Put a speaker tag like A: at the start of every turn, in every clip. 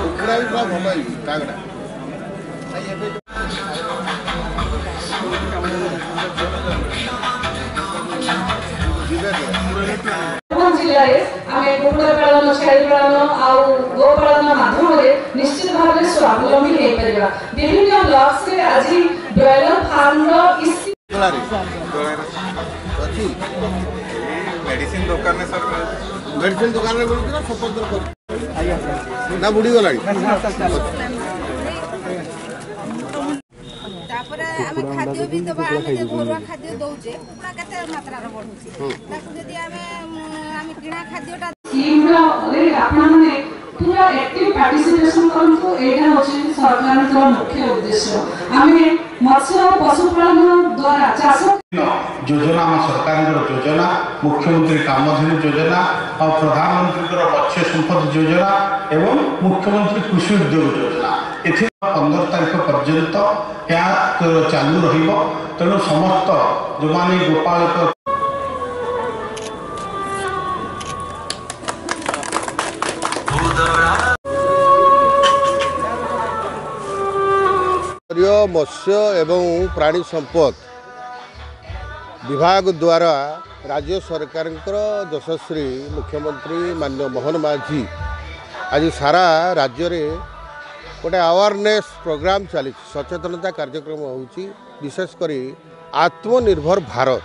A: କୁକୁଡ଼ା ବି ପୁରା ଭଲ ହେଇଛି ତାଗଡ଼ା।
B: जिले में कुकुड़ा पालन छेली पालन आउ गो पालन माध्यम निश्चित भाव में स्वावलंबी हो पार। विभिन्न ब्लॉक से आज ब्रॉयलर फार्म
A: मेडिसिन दुकान में सर मेडिसिन दुकान में ना बुड़ी गला
C: आम खाद्य भी दबा घरुआ खाद्य दौचे कुकुड़ा केते मात्रा रे बढ़ुची ताकू जदी आम किणा खाद्यटा
B: स्कीम रो आपण माने पूरा एक्टिव पार्टिसिपेशन करंतु एटा होची सरकार को मुख्य उद्देश्य। आमे मत्स्य और पशुपालन द्वारा चाष
D: योजना सरकार योजना मुख्यमंत्री कामधेनु योजना और प्रधानमंत्री मत्स्य संपद योजना एवं मुख्यमंत्री कृषि उद्योग योजना 15 तारीख पर्यंत चालू रहिबो। तेणु समस्त जो माने गोपालक
A: मत्स्य एवं प्राणी संपद विभाग द्वारा राज्य सरकार यशस्वी मुख्यमंत्री माननीय मोहन माझी आज सारा राज्य रे गोटे अवेयरनेस प्रोग्राम चली सचेतनता कार्यक्रम होची। विशेषकर आत्मनिर्भर भारत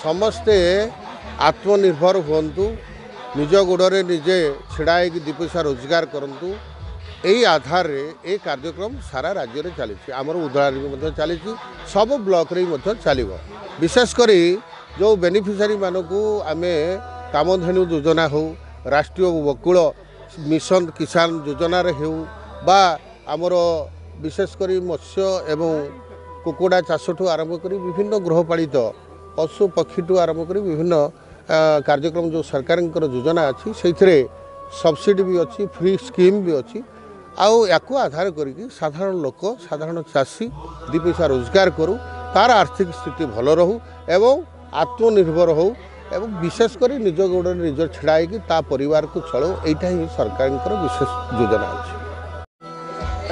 A: समस्ते आत्मनिर्भर होंतु निज गोड़े निजे छिड़ा दी पैसा रोजगार करंतु यही आधार रे ए कार्यक्रम सारा राज्य में चली आमर उदला चली सब ब्लॉक रे चलो। विशेषकर जो बेनिफिशियरी मानक आमे कामधेनु योजना हो राष्ट्रीय बकुल मिशन किसान योजना रे हो बा आमर विशेषकर मत्स्य एवं कुकुड़ा चाष ठू आरंभ कर विभिन्न गृहपालित पशु पक्षी ठू आरंभ कर विभिन्न कार्यक्रम जो सरकार योजना अच्छी से सब्सिडी भी अच्छी फ्री स्कीम भी अच्छी आउ या आधार करी साधारण लोक साधारण चाषी दी पैसा रोजगार करूँ तार आर्थिक स्थिति भल रहू एवं आत्मनिर्भर हो एवं विशेषकर निज गोड़ निज छिड़ाई ता परिवार को चलो यहाँ ही सरकार विशेष योजना अच्छी।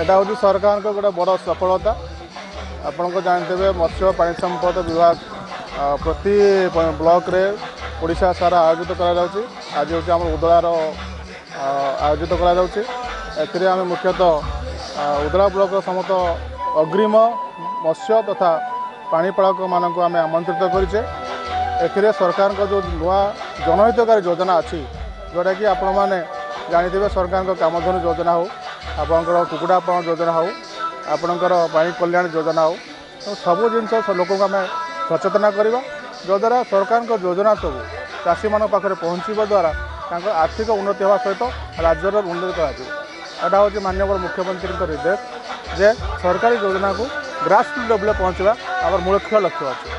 E: एटा हूँ सरकार गोटे बड़ सफलता। आपन को जानते मत्स्य पानी संपद विभाग प्रति ब्लॉक रे ओडिशा सारा आयोजित करा आज हूँ आम उदलार आयोजित करा आम मुख्यतः उदला ब्लॉक समस्त अग्रिम मत्स्य तथा पानीपालक मानक आम आमंत्रित करें। सरकार जो नुआ जनहितकारी योजना अच्छी जोटा कि आपण मैंने जानते सरकार कामधेनु योजना हो आपणकर कुकुड़ा पालन योजना हो आपणकर पानी कल्याण योजना हो तो सबू जिनस लोक आम सचेतना करवा जद्वारा सरकार योजना सब चाषी मान पाखे पहुँचवा द्वारा आर्थिक उन्नति होगा सहित राज्यर उन्नति करा हूँ माननीय मुख्यमंत्री निर्देश जे सरकारी योजना को ग्रासरूट लेवल पहुँचवा आम मुख्य लक्ष्य अच्छे।